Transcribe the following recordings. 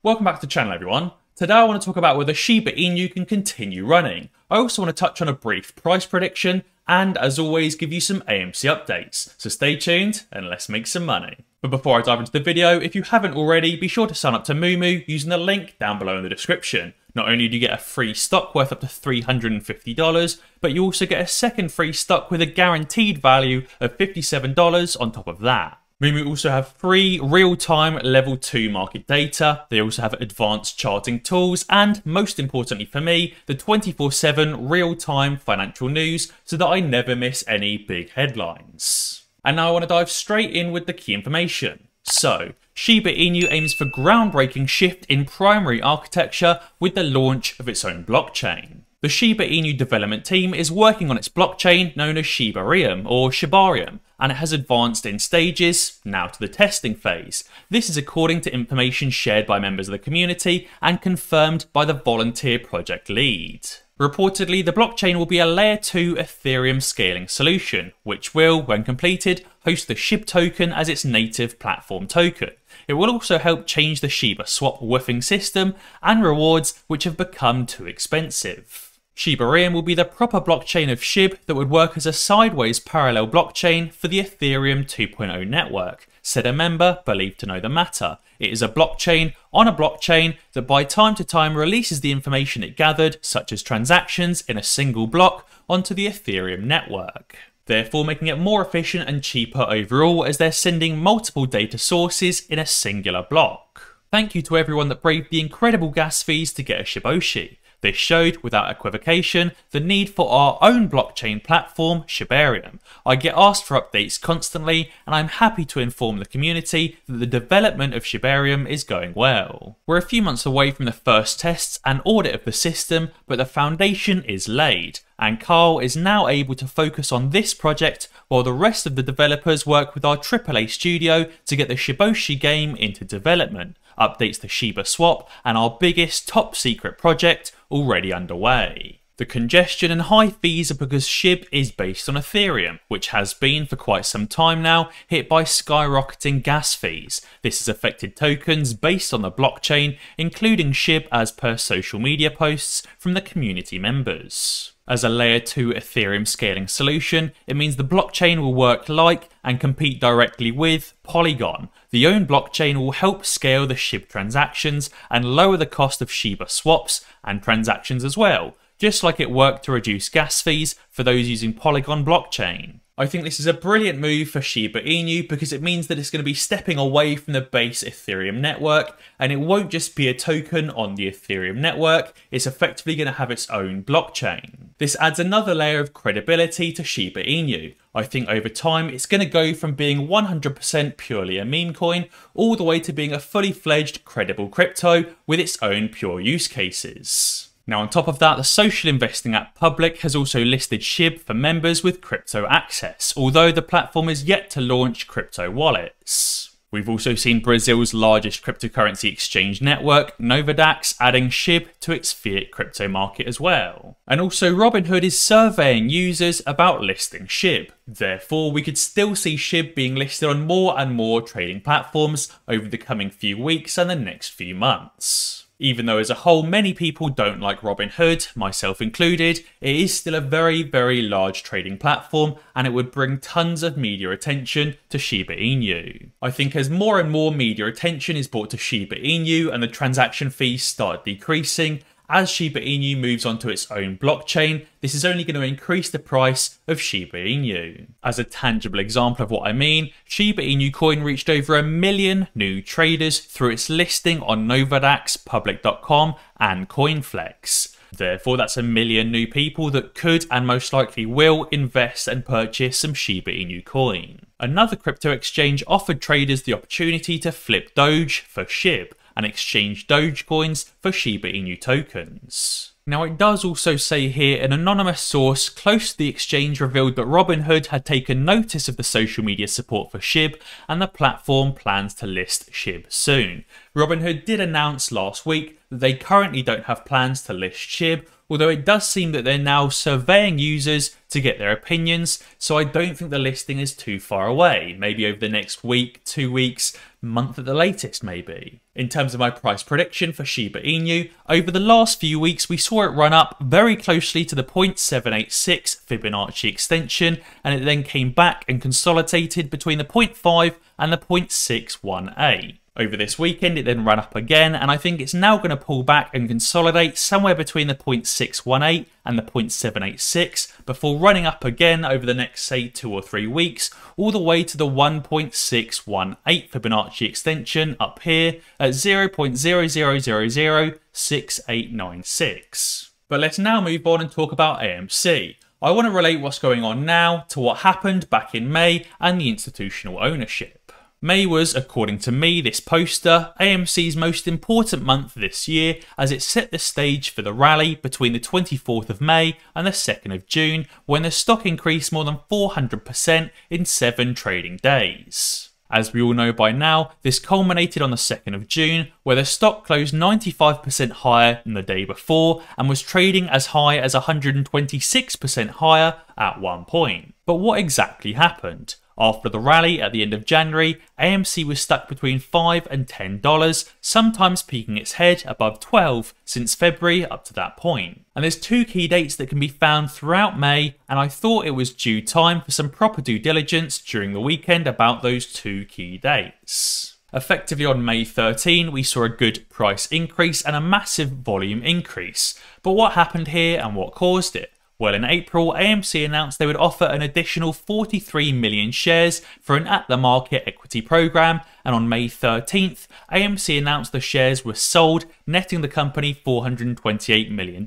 Welcome back to the channel, everyone. Today I want to talk about whether Shiba Inu can continue running. I also want to touch on a brief price prediction and, as always, give you some AMC updates. So stay tuned and let's make some money. But before I dive into the video, if you haven't already, be sure to sign up to Moomoo using the link down below in the description. Not only do you get a free stock worth up to $350, but you also get a second free stock with a guaranteed value of $57 on top of that. Moomoo also have free real-time level 2 market data. They also have advanced charting tools and, most importantly for me, the 24/7 real-time financial news so that I never miss any big headlines. And now I want to dive straight in with the key information. So, Shiba Inu aims for groundbreaking shift in primary architecture with the launch of its own blockchain. The Shiba Inu development team is working on its blockchain known as Shibarium or Shibarium, and it has advanced in stages, now to the testing phase. This is according to information shared by members of the community and confirmed by the volunteer project lead. Reportedly, the blockchain will be a layer 2 Ethereum scaling solution, which will, when completed, host the SHIB token as its native platform token. It will also help change the Shiba swap woofing system and rewards which have become too expensive. Shibarium will be the proper blockchain of SHIB that would work as a sideways parallel blockchain for the Ethereum 2.0 network, said a member believed to know the matter. It is a blockchain on a blockchain that by time to time releases the information it gathered, such as transactions, in a single block onto the Ethereum network, therefore making it more efficient and cheaper overall as they're sending multiple data sources in a singular block. Thank you to everyone that braved the incredible gas fees to get a Shiboshi. This showed, without equivocation, the need for our own blockchain platform, Shibarium. I get asked for updates constantly, and I'm happy to inform the community that the development of Shibarium is going well. We're a few months away from the first tests and audit of the system, but the foundation is laid, and Carl is now able to focus on this project while the rest of the developers work with our AAA studio to get the Shiboshi game into development, updates to Shiba Swap, and our biggest top secret project already underway. The congestion and high fees are because SHIB is based on Ethereum, which has been for quite some time now hit by skyrocketing gas fees. This has affected tokens based on the blockchain, including SHIB as per social media posts from the community members. As a layer 2 Ethereum scaling solution, it means the blockchain will work like and compete directly with Polygon. The own blockchain will help scale the SHIB transactions and lower the cost of Shiba swaps and transactions as well, just like it worked to reduce gas fees for those using Polygon blockchain. I think this is a brilliant move for Shiba Inu because it means that it's going to be stepping away from the base Ethereum network, and it won't just be a token on the Ethereum network, it's effectively going to have its own blockchain. This adds another layer of credibility to Shiba Inu. I think over time it's going to go from being 100% purely a meme coin all the way to being a fully fledged credible crypto with its own pure use cases. Now on top of that, the social investing app Public has also listed SHIB for members with crypto access, although the platform is yet to launch crypto wallets. We've also seen Brazil's largest cryptocurrency exchange network, Novadax, adding SHIB to its fiat crypto market as well. And also Robinhood is surveying users about listing SHIB. Therefore, we could still see SHIB being listed on more and more trading platforms over the coming few weeks and the next few months. Even though as a whole many people don't like Robinhood, myself included, it is still a very, very large trading platform and it would bring tons of media attention to Shiba Inu. I think as more and more media attention is brought to Shiba Inu and the transaction fees start decreasing, as Shiba Inu moves onto its own blockchain, this is only going to increase the price of Shiba Inu. As a tangible example of what I mean, Shiba Inu coin reached over 1 million new traders through its listing on Novadax, Public.com and Coinflex. Therefore, that's 1 million new people that could and most likely will invest and purchase some Shiba Inu coin. Another crypto exchange offered traders the opportunity to flip Doge for SHIB and exchange Doge coins for Shiba Inu tokens. Now it does also say here an anonymous source close to the exchange revealed that Robinhood had taken notice of the social media support for SHIB and the platform plans to list SHIB soon. Robinhood did announce last week that they currently don't have plans to list SHIB, although it does seem that they're now surveying users to get their opinions, so I don't think the listing is too far away, maybe over the next week, 2 weeks, month at the latest maybe. In terms of my price prediction for Shiba Inu, over the last few weeks we saw it run up very closely to the 0.786 Fibonacci extension, and it then came back and consolidated between the 0.5 and the 0.618. Over this weekend it then ran up again, and I think it's now going to pull back and consolidate somewhere between the 0.618 and the 0.786 before running up again over the next say 2 or 3 weeks, all the way to the 1.618 Fibonacci extension up here at 0.00006896. But let's now move on and talk about AMC. I want to relate what's going on now to what happened back in May and the institutional ownership. May was, according to me, this poster, AMC's most important month this year, as it set the stage for the rally between the 24th of May and the 2nd of June, when the stock increased more than 400% in 7 trading days. As we all know by now, this culminated on the 2nd of June, where the stock closed 95% higher than the day before and was trading as high as 126% higher at one point. But what exactly happened? After the rally at the end of January, AMC was stuck between $5 and $10, sometimes peaking its head above 12 since February up to that point. And there's 2 key dates that can be found throughout May, and I thought it was due time for some proper due diligence during the weekend about those 2 key dates. Effectively on May 13, we saw a good price increase and a massive volume increase. But what happened here and what caused it? Well, in April, AMC announced they would offer an additional 43 million shares for an at-the-market equity program, and on May 13th, AMC announced the shares were sold, netting the company $428 million.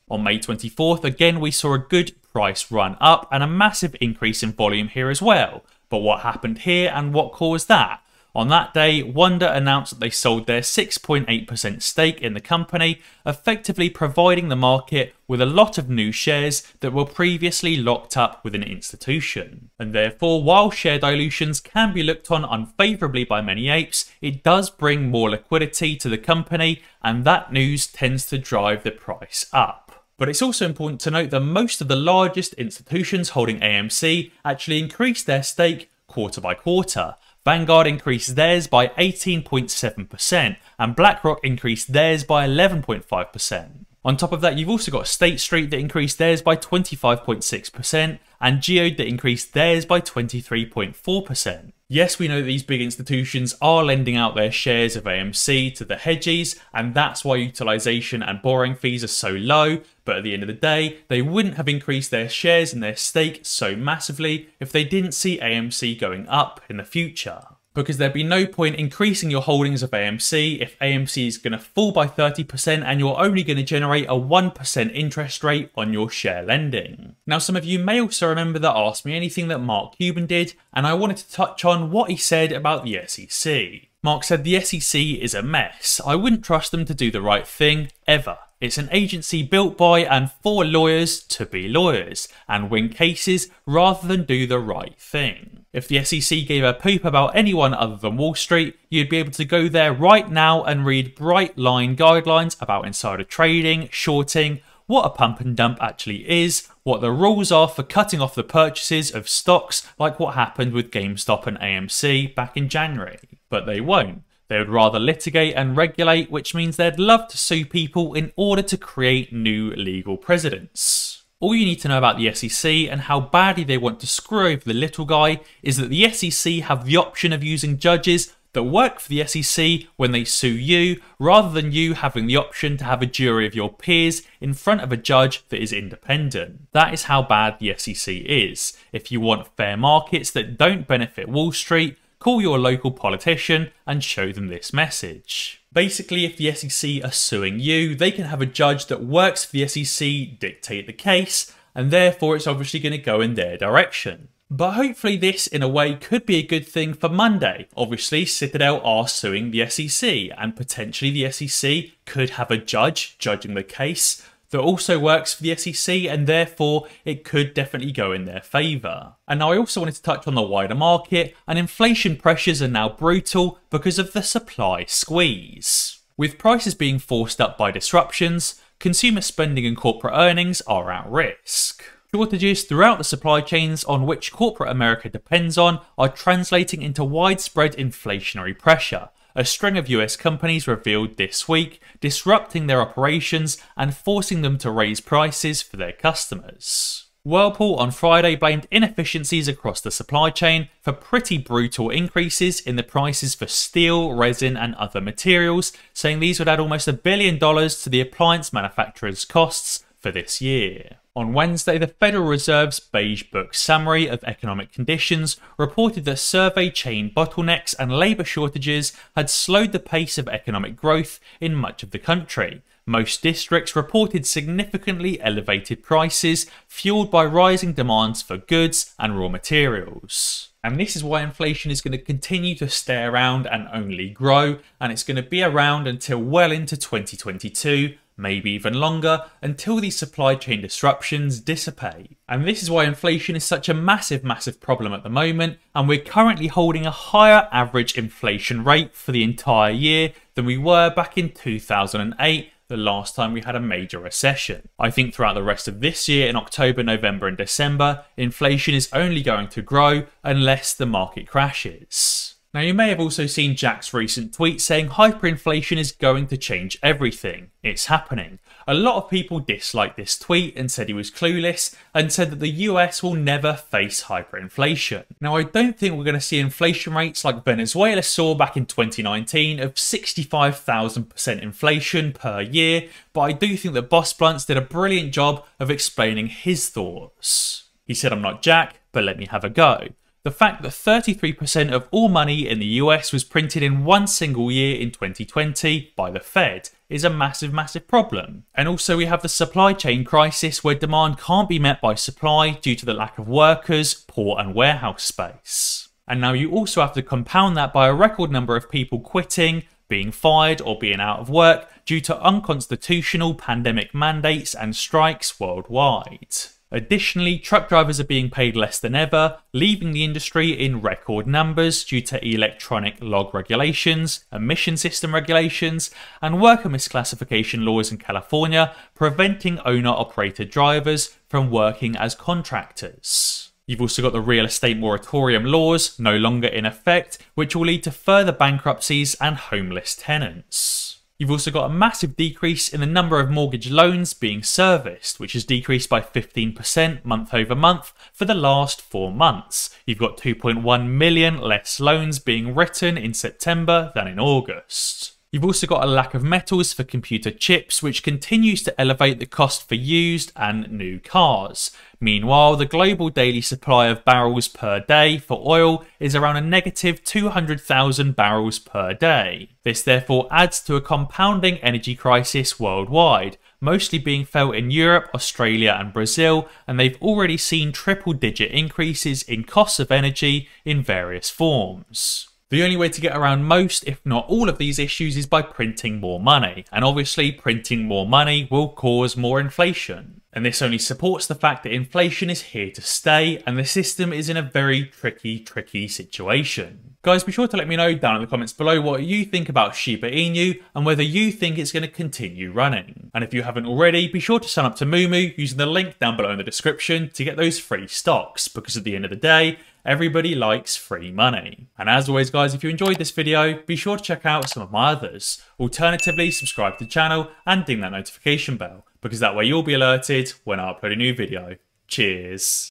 On May 24th, again we saw a good price run up and a massive increase in volume here as well. But what happened here and what caused that? On that day, Wonder announced that they sold their 6.8% stake in the company, effectively providing the market with a lot of new shares that were previously locked up with an institution. And therefore, while share dilutions can be looked on unfavourably by many apes, it does bring more liquidity to the company, and that news tends to drive the price up. But it's also important to note that most of the largest institutions holding AMC actually increased their stake quarter by quarter. Vanguard increased theirs by 18.7% and BlackRock increased theirs by 11.5%. On top of that, you've also got State Street that increased theirs by 25.6% and Geode that increased theirs by 23.4%. Yes, we know that these big institutions are lending out their shares of AMC to the hedgies, and that's why utilization and borrowing fees are so low, but at the end of the day, they wouldn't have increased their shares and their stake so massively if they didn't see AMC going up in the future. Because there'd be no point increasing your holdings of AMC if AMC is going to fall by 30% and you're only going to generate a 1% interest rate on your share lending. Now, some of you may also remember that Ask Me Anything that Mark Cuban did, and I wanted to touch on what he said about the SEC. Mark said the SEC is a mess. I wouldn't trust them to do the right thing, ever. It's an agency built by and for lawyers to be lawyers and win cases rather than do the right thing. If the SEC gave a poop about anyone other than Wall Street, you'd be able to go there right now and read bright line guidelines about insider trading, shorting, what a pump and dump actually is, what the rules are for cutting off the purchases of stocks like what happened with GameStop and AMC back in January. But they won't. They would rather litigate and regulate, which means they'd love to sue people in order to create new legal precedents. All you need to know about the SEC and how badly they want to screw over the little guy is that the SEC have the option of using judges that work for the SEC when they sue you, rather than you having the option to have a jury of your peers in front of a judge that is independent. That is how bad the SEC is. If you want fair markets that don't benefit Wall Street, call your local politician and show them this message. Basically, if the SEC are suing you, they can have a judge that works for the SEC dictate the case, and therefore it's obviously going to go in their direction. But hopefully this, in a way, could be a good thing for Monday. Obviously, Citadel are suing the SEC, and potentially the SEC could have a judge judging the case that also works for the SEC, and therefore it could definitely go in their favour. And now I also wanted to touch on the wider market, and inflation pressures are now brutal because of the supply squeeze. With prices being forced up by disruptions, consumer spending and corporate earnings are at risk. Shortages throughout the supply chains on which corporate America depends on are translating into widespread inflationary pressure. A string of US companies revealed this week, disrupting their operations and forcing them to raise prices for their customers. Whirlpool on Friday blamed inefficiencies across the supply chain for pretty brutal increases in the prices for steel, resin and other materials, saying these would add almost $1 billion to the appliance manufacturers' costs for this year. On Wednesday, the Federal Reserve's Beige Book Summary of Economic Conditions reported that survey chain bottlenecks and labour shortages had slowed the pace of economic growth in much of the country. Most districts reported significantly elevated prices, fueled by rising demands for goods and raw materials. And this is why inflation is going to continue to stay around and only grow, and it's going to be around until well into 2022, maybe even longer, until these supply chain disruptions dissipate. And this is why inflation is such a massive problem at the moment, and we're currently holding a higher average inflation rate for the entire year than we were back in 2008, the last time we had a major recession. I think throughout the rest of this year, in October, November and December, inflation is only going to grow unless the market crashes. Now, you may have also seen Jack's recent tweet saying hyperinflation is going to change everything. It's happening. A lot of people disliked this tweet and said he was clueless and said that the US will never face hyperinflation. Now, I don't think we're going to see inflation rates like Venezuela saw back in 2019 of 65,000% inflation per year, but I do think that Boss Blunts did a brilliant job of explaining his thoughts. He said, "I'm not Jack, but let me have a go. The fact that 33% of all money in the US was printed in one single year in 2020 by the Fed is a massive problem. And also we have the supply chain crisis where demand can't be met by supply due to the lack of workers, port and warehouse space. And now you also have to compound that by a record number of people quitting, being fired or being out of work due to unconstitutional pandemic mandates and strikes worldwide. Additionally, truck drivers are being paid less than ever, leaving the industry in record numbers due to electronic log regulations, emission system regulations, and worker misclassification laws in California, preventing owner-operator drivers from working as contractors. You've also got the real estate moratorium laws no longer in effect, which will lead to further bankruptcies and homeless tenants. You've also got a massive decrease in the number of mortgage loans being serviced, which has decreased by 15% month over month for the last 4 months. You've got 2.1 million less loans being written in September than in August. You've also got a lack of metals for computer chips, which continues to elevate the cost for used and new cars. Meanwhile, the global daily supply of barrels per day for oil is around a negative 200,000 barrels per day. This therefore adds to a compounding energy crisis worldwide, mostly being felt in Europe, Australia and Brazil, and they've already seen triple-digit increases in costs of energy in various forms. The only way to get around most, if not all of these issues is by printing more money, and obviously printing more money will cause more inflation. And this only supports the fact that inflation is here to stay and the system is in a very tricky situation. Guys, be sure to let me know down in the comments below what you think about Shiba Inu and whether you think it's going to continue running. And if you haven't already, be sure to sign up to Moomoo using the link down below in the description to get those free stocks, because at the end of the day, everybody likes free money. And as always guys, if you enjoyed this video, be sure to check out some of my others. Alternatively, subscribe to the channel and ding that notification bell, because that way you'll be alerted when I upload a new video. Cheers.